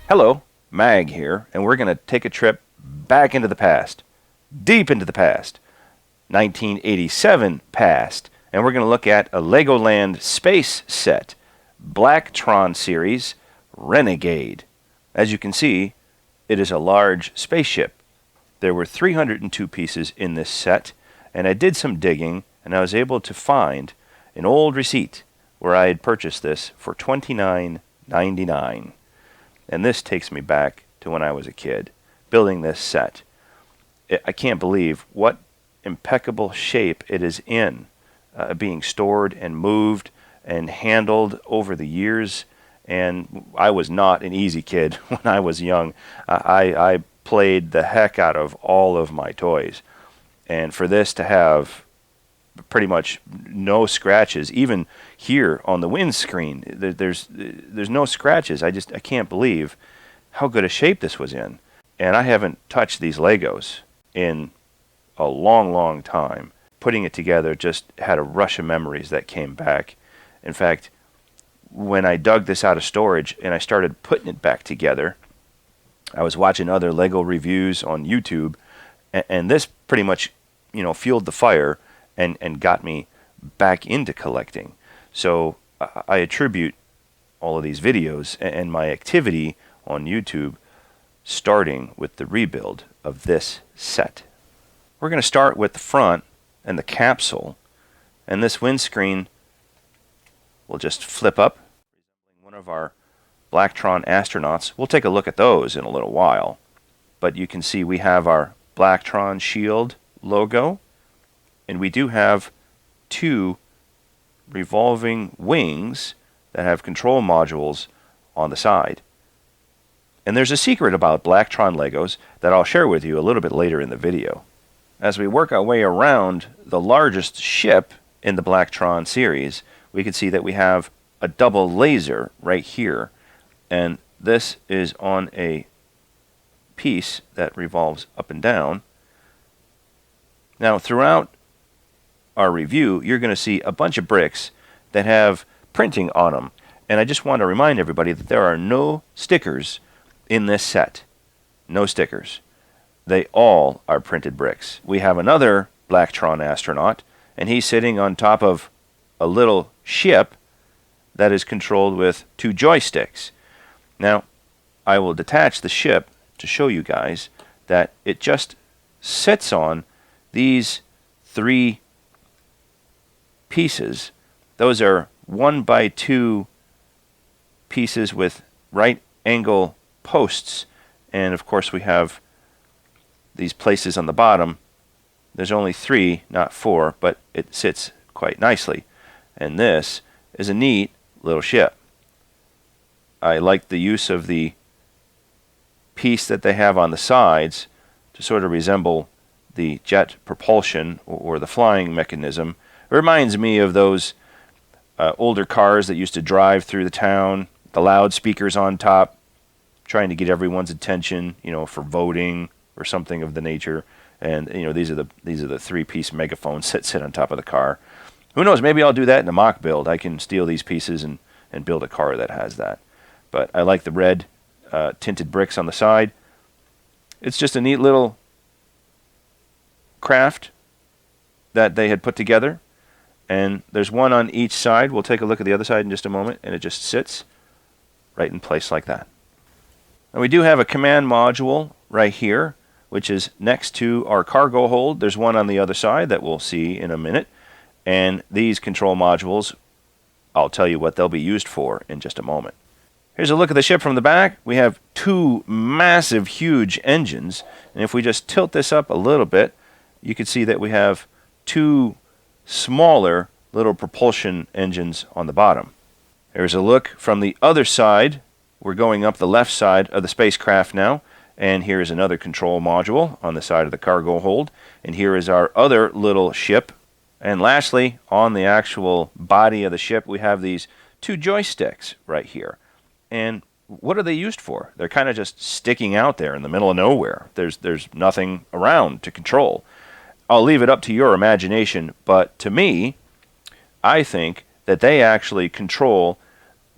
Hello, Mag here, and we're going to take a trip back into the past, deep into the past, 1987 past, and we're going to look at a Legoland Space set, Blacktron series, Renegade. As you can see, it is a large spaceship. There were 302 pieces in this set, and I did some digging, and I was able to find an old receipt where I had purchased this for $29.99. And this takes me back to when I was a kid, building this set. I can't believe what impeccable shape it is in, being stored and moved and handled over the years. And I was not an easy kid when I was young. I played the heck out of all of my toys. And for this to have pretty much no scratches, even here on the windscreen, there's no scratches. I can't believe how good a shape this was in. And I haven't touched these Legos in a long time. Putting it together just had a rush of memories that came back. In fact, when I dug this out of storage and I started putting it back together, I was watching other Lego reviews on YouTube, and this pretty much, fueled the fire and got me back into collecting. So I attribute all of these videos and my activity on YouTube starting with the rebuild of this set. We're going to start with the front and the capsule, and this windscreen will just flip up. One of our Blacktron astronauts. We'll take a look at those in a little while, but you can see we have our Blacktron shield logo, and we do have two revolving wings that have control modules on the side. And there's a secret about Blacktron Legos that I'll share with you a little bit later in the video. As we work our way around the largest ship in the Blacktron series, we can see that we have a double laser right here, and this is on a piece that revolves up and down. Now, throughout our review, you're going to see a bunch of bricks that have printing on them. And I just want to remind everybody that there are no stickers in this set. No stickers. They all are printed bricks. We have another Blacktron astronaut, and he's sitting on top of a little ship that is controlled with two joysticks. Now, I will detach the ship to show you guys that it just sits on these three pieces. Those are 1x2 pieces with right angle posts, and of course we have these places on the bottom. There's only 3, not 4, but it sits quite nicely. And this is a neat little ship. I like the use of the piece that they have on the sides to sort of resemble the jet propulsion or the flying mechanism. It reminds me of those older cars that used to drive through the town, the loudspeakers on top, trying to get everyone's attention, for voting or something of the nature. And these are the 3-piece megaphones that sit on top of the car. Who knows? Maybe I'll do that in a mock build. I can steal these pieces and build a car that has that. But I like the red tinted bricks on the side. It's just a neat little craft that they had put together. And there's one on each side. We'll take a look at the other side in just a moment, and it just sits right in place like that. And we do have a command module right here, which is next to our cargo hold. There's one on the other side that we'll see in a minute. And these control modules, I'll tell you what they'll be used for in just a moment. Here's a look at the ship from the back. We have two massive, huge engines. And if we just tilt this up a little bit, you can see that we have two smaller little propulsion engines on the bottom. Here's a look from the other side. We're going up the left side of the spacecraft now, and here's another control module on the side of the cargo hold, and here is our other little ship. And lastly, on the actual body of the ship, we have these two joysticks right here. And what are they used for? They're kind of just sticking out there in the middle of nowhere. There's nothing around to control. I'll leave it up to your imagination, but to me, I think that they actually control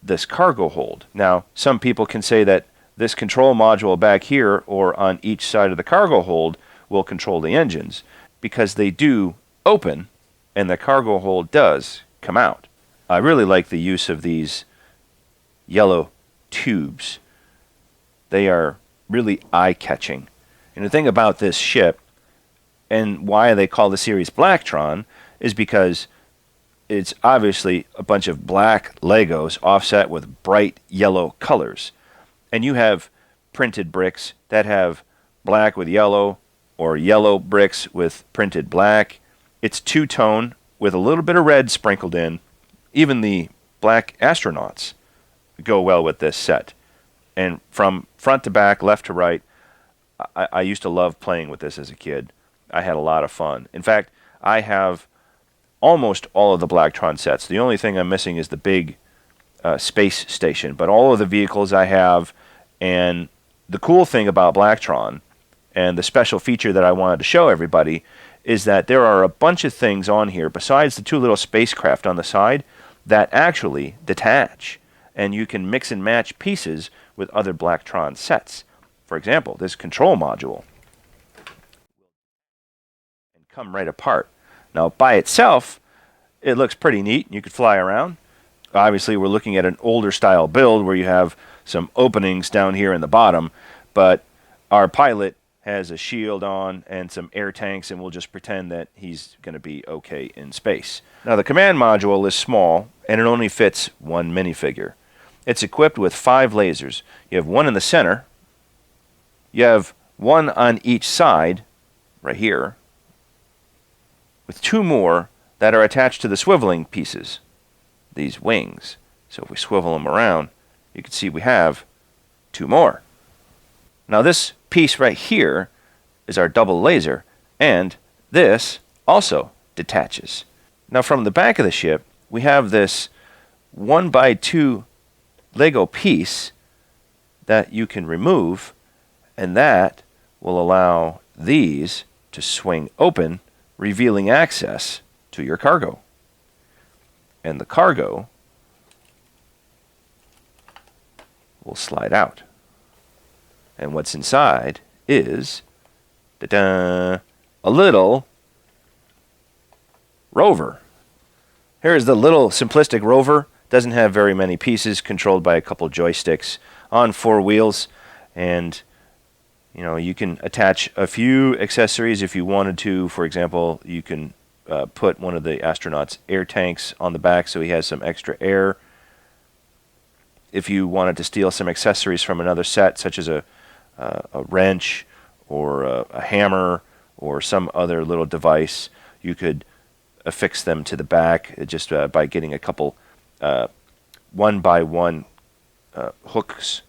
this cargo hold. Now, some people can say that this control module back here or on each side of the cargo hold will control the engines, because they do open and the cargo hold does come out. I really like the use of these yellow tubes. They are really eye-catching. And the thing about this ship, and why they call the series Blacktron, is because it's obviously a bunch of black Legos offset with bright yellow colors. And you have printed bricks that have black with yellow, or yellow bricks with printed black. It's two-tone with a little bit of red sprinkled in. Even the black astronauts go well with this set. And from front to back, left to right, I used to love playing with this as a kid. I had a lot of fun. In fact, I have almost all of the Blacktron sets. The only thing I'm missing is the big space station. But all of the vehicles I have, and the cool thing about Blacktron, and the special feature that I wanted to show everybody, is that there are a bunch of things on here, besides the two little spacecraft on the side, that actually detach. And you can mix and match pieces with other Blacktron sets. For example, this control module and come right apart. Now, by itself, it looks pretty neat. You could fly around. Obviously, we're looking at an older style build where you have some openings down here in the bottom, but our pilot has a shield on and some air tanks, and we'll just pretend that he's going to be okay in space. Now, the command module is small, and it only fits one minifigure. It's equipped with 5 lasers. You have one in the center. You have one on each side, right here, with 2 more that are attached to the swiveling pieces, these wings. So if we swivel them around, you can see we have 2 more. Now this piece right here is our double laser, and this also detaches. Now from the back of the ship, we have this 1x2 Lego piece that you can remove, and that will allow these to swing open, revealing access to your cargo. And the cargo will slide out. And what's inside is a little rover. Here's the little simplistic rover. Doesn't have very many pieces, controlled by a couple joysticks on 4 wheels. And you know, you can attach a few accessories if you wanted to. For example, you can put one of the astronaut's air tanks on the back so he has some extra air. If you wanted to steal some accessories from another set, such as a wrench or a hammer or some other little device, you could affix them to the back just by getting a couple 1x1 hooks,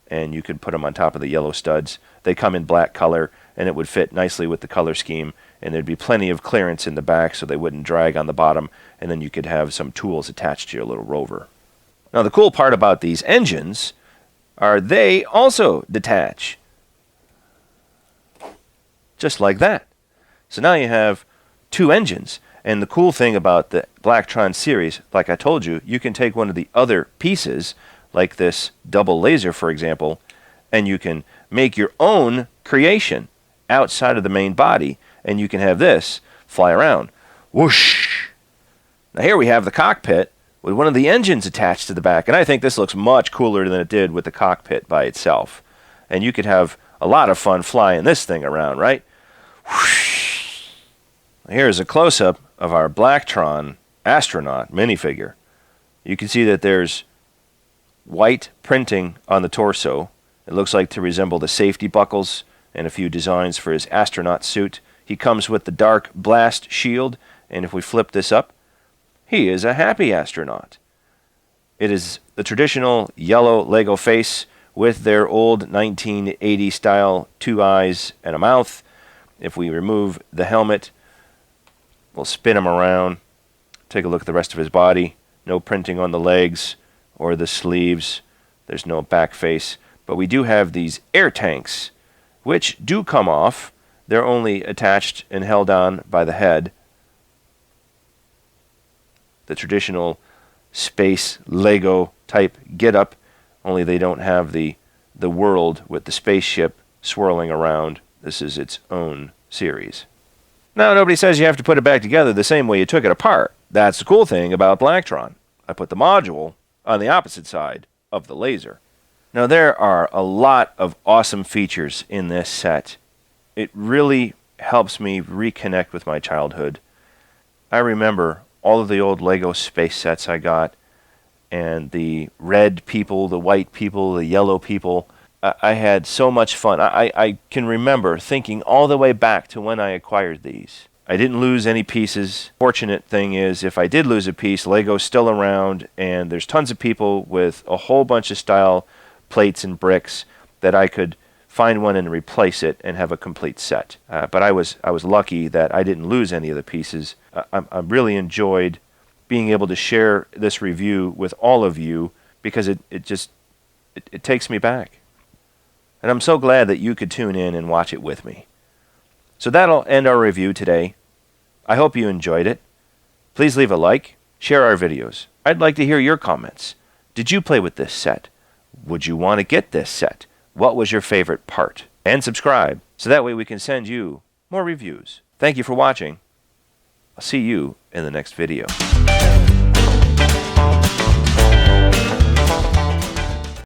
and you could put them on top of the yellow studs. They come in black color, and it would fit nicely with the color scheme, and there'd be plenty of clearance in the back so they wouldn't drag on the bottom, and then you could have some tools attached to your little rover. Now the cool part about these engines are they also detach. Just like that. So now you have 2 engines. And the cool thing about the Blacktron series, like I told you, you can take one of the other pieces, like this double laser, for example, and you can make your own creation outside of the main body, and you can have this fly around. Whoosh! Now here we have the cockpit with one of the engines attached to the back, and I think this looks much cooler than it did with the cockpit by itself. And you could have a lot of fun flying this thing around, right? Whoosh! Here's a close-up of our Blacktron Astronaut minifigure. You can see that there's white printing on the torso. It looks like to resemble the safety buckles and a few designs for his astronaut suit. He comes with the dark blast shield, and if we flip this up, he is a happy astronaut. It is the traditional yellow Lego face with their old 1980 style 2 eyes and a mouth. If we remove the helmet, we'll spin him around, take a look at the rest of his body. No printing on the legs or the sleeves. There's no back face. But we do have these air tanks, which do come off. They're only attached and held on by the head. The traditional space Lego type get-up, only they don't have the the world with the spaceship swirling around. This is its own series. Now, nobody says you have to put it back together the same way you took it apart. That's the cool thing about Blacktron. I put the module on the opposite side of the laser. Now, there are a lot of awesome features in this set. It really helps me reconnect with my childhood. I remember all of the old Lego space sets I got, and the red people, the white people, the yellow people. I had so much fun. I can remember thinking all the way back to when I acquired these. I didn't lose any pieces. Fortunate thing is, if I did lose a piece, Lego's still around, and there's tons of people with a whole bunch of style plates and bricks that I could find one and replace it and have a complete set. But I was lucky that I didn't lose any of the pieces. I really enjoyed being able to share this review with all of you because it takes me back. And I'm so glad that you could tune in and watch it with me. So that'll end our review today. I hope you enjoyed it. Please leave a like, share our videos. I'd like to hear your comments. Did you play with this set? Would you want to get this set? What was your favorite part? And subscribe, so that way we can send you more reviews. Thank you for watching. I'll see you in the next video.